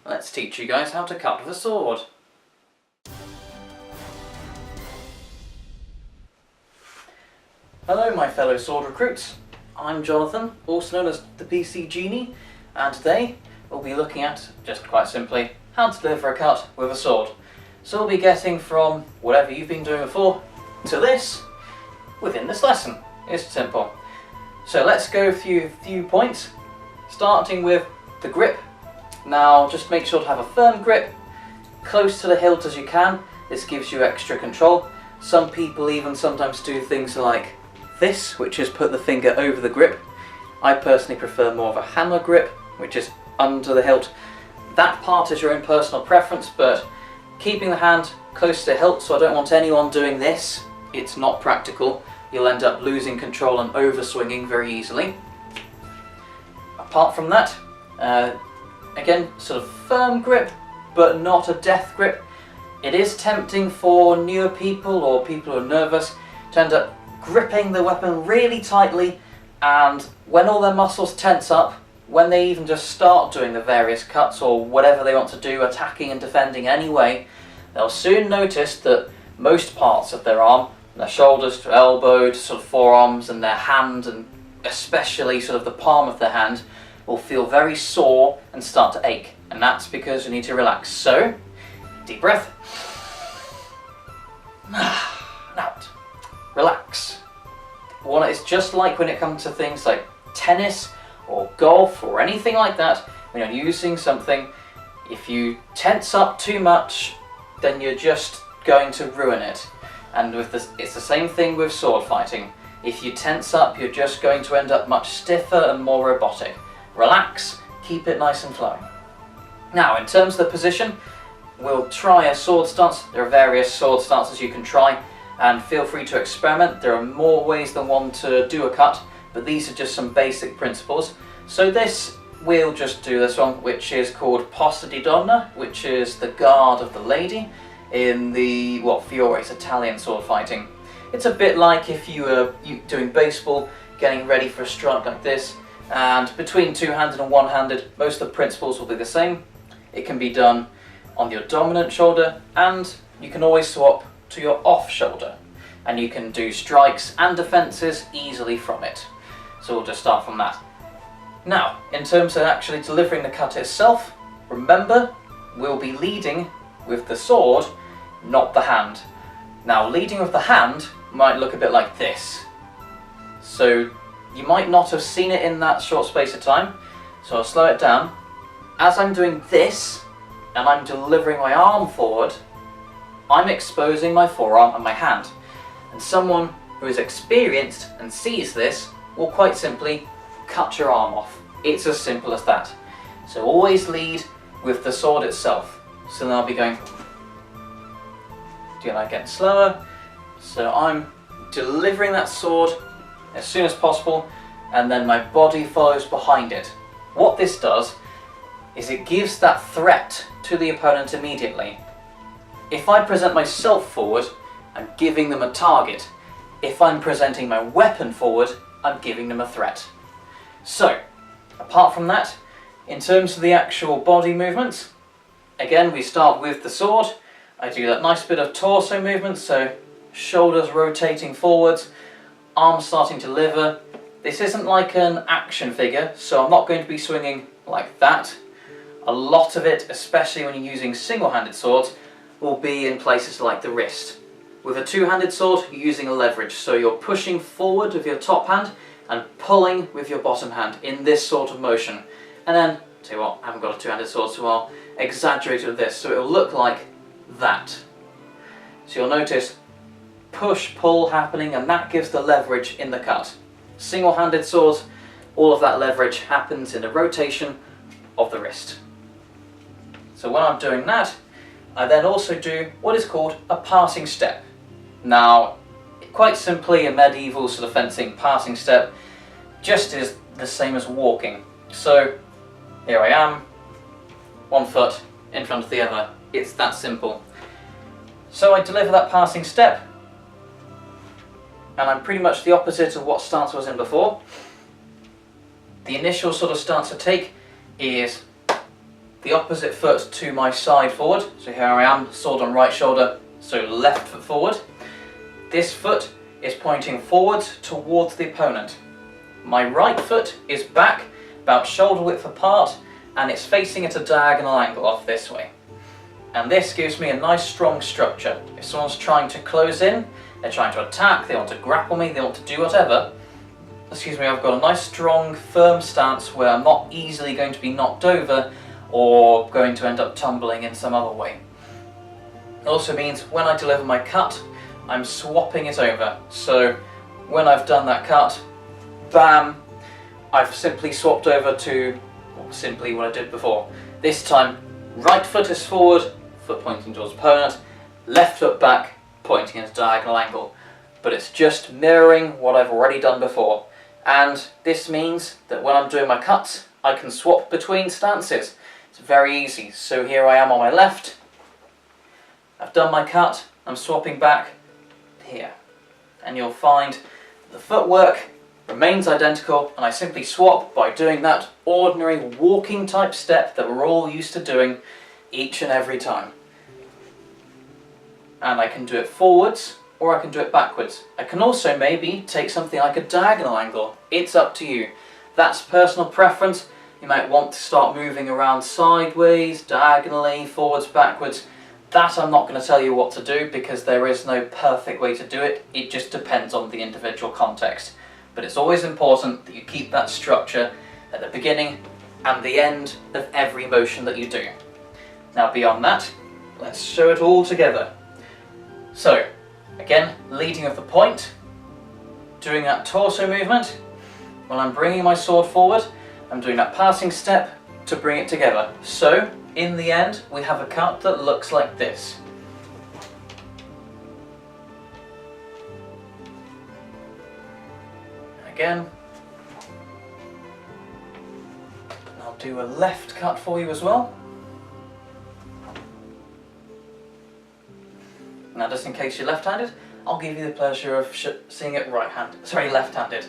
let's teach you guys how to cut with a sword. Hello my fellow sword recruits, I'm Jonathan, also known as the PC Genie, and today we'll be looking at, just quite simply, how to deliver a cut with a sword. So we'll be getting from whatever you've been doing before to this within this lesson. It's simple. So let's go through a few points, starting with the grip. Now just make sure to have a firm grip, close to the hilt as you can. This gives you extra control. Some people even sometimes do things like this, which is put the finger over the grip. I personally prefer more of a hammer grip, which is under the hilt. That part is your own personal preference, but keeping the hand close to the hilt, so I don't want anyone doing this. It's not practical. You'll end up losing control and over-swinging very easily. Apart from that, again, sort of firm grip, but not a death grip. It is tempting for newer people or people who are nervous to end up gripping the weapon really tightly, and when all their muscles tense up, when they even just start doing the various cuts or whatever they want to do, attacking and defending anyway, they'll soon notice that most parts of their arm, their shoulders to elbow to sort of forearms and their hand, and especially sort of the palm of the hand, will feel very sore and start to ache. And that's because you need to relax. So, deep breath. Out. Relax. It's just like when it comes to things like tennis or golf or anything like that, when you're using something, if you tense up too much, then you're just going to ruin it. And with this, it's the same thing with sword fighting. If you tense up, you're just going to end up much stiffer and more robotic. Relax, keep it nice and flowing. Now, in terms of the position, we'll try a sword stance. There are various sword stances you can try, and feel free to experiment. There are more ways than one to do a cut, but these are just some basic principles. So we'll just do this one, which is called posta di donna, which is the guard of the lady in the, Fiore's Italian sword fighting. It's a bit like if you were doing baseball, getting ready for a strike like this, and between two-handed and one-handed, most of the principles will be the same. It can be done on your dominant shoulder, and you can always swap to your off shoulder, and you can do strikes and defences easily from it. So we'll just start from that. Now, in terms of actually delivering the cut itself, remember, we'll be leading with the sword, not the hand. Now, leading with the hand might look a bit like this. So you might not have seen it in that short space of time, so I'll slow it down. As I'm doing this, and I'm delivering my arm forward, I'm exposing my forearm and my hand. And someone who is experienced and sees this will quite simply cut your arm off. It's as simple as that. So always lead with the sword itself. So then I'll be going, do that again slower. So I'm delivering that sword as soon as possible, and then my body follows behind it. What this does is it gives that threat to the opponent immediately. If I present myself forward, I'm giving them a target. If I'm presenting my weapon forward, I'm giving them a threat. So, apart from that, in terms of the actual body movements, again we start with the sword. I do that nice bit of torso movement, so shoulders rotating forwards, arms starting to lever. This isn't like an action figure, so I'm not going to be swinging like that. A lot of it, especially when you're using single-handed swords, will be in places like the wrist. With a two-handed sword, you're using a leverage, so you're pushing forward with your top hand and pulling with your bottom hand in this sort of motion. And then, tell you what, I haven't got a two-handed sword, so I'll exaggerate it with this, so it'll look like that. So you'll notice push-pull happening, and that gives the leverage in the cut. Single-handed swords, all of that leverage happens in the rotation of the wrist. So when I'm doing that, I then also do what is called a passing step. Now, quite simply, a medieval sort of fencing passing step just is the same as walking. So here I am, one foot in front of the other. It's that simple. So I deliver that passing step, and I'm pretty much the opposite of what stance I was in before. The initial sort of stance I take is the opposite foot to my side forward. So here I am, sword on right shoulder, so left foot forward. This foot is pointing forwards towards the opponent. My right foot is back, about shoulder width apart, and it's facing at a diagonal angle off this way. And this gives me a nice strong structure. If someone's trying to close in, they're trying to attack, they want to grapple me, they want to do whatever, excuse me, I've got a nice strong firm stance where I'm not easily going to be knocked over or going to end up tumbling in some other way. It also means when I deliver my cut, I'm swapping it over. So when I've done that cut, bam, I've simply swapped over to simply what I did before. This time, right foot is forward, foot pointing towards opponent, left foot back, pointing at a diagonal angle. But it's just mirroring what I've already done before. And this means that when I'm doing my cuts, I can swap between stances. It's very easy. So here I am on my left, I've done my cut, I'm swapping back here. And you'll find the footwork remains identical, and I simply swap by doing that ordinary walking type step that we're all used to doing each and every time. And I can do it forwards, or I can do it backwards. I can also maybe take something like a diagonal angle. It's up to you. That's personal preference. You might want to start moving around sideways, diagonally, forwards, backwards. That I'm not going to tell you what to do because there is no perfect way to do it. It just depends on the individual context. But it's always important that you keep that structure at the beginning and the end of every motion that you do. Now beyond that, let's show it all together. So, again, leading of the point, doing that torso movement. When I'm bringing my sword forward, I'm doing that passing step to bring it together. So, in the end, we have a cut that looks like this. Again, I'll do a left cut for you as well. Now, just in case you're left-handed, I'll give you the pleasure of seeing it left-handed.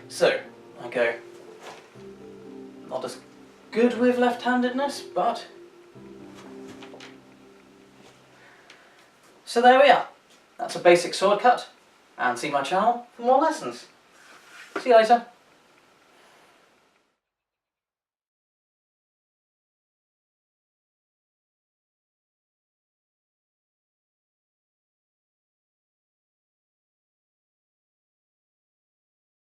So, I go, not as good with left-handedness, but... So there we are. That's a basic sword cut, and see my channel for more lessons. See you later.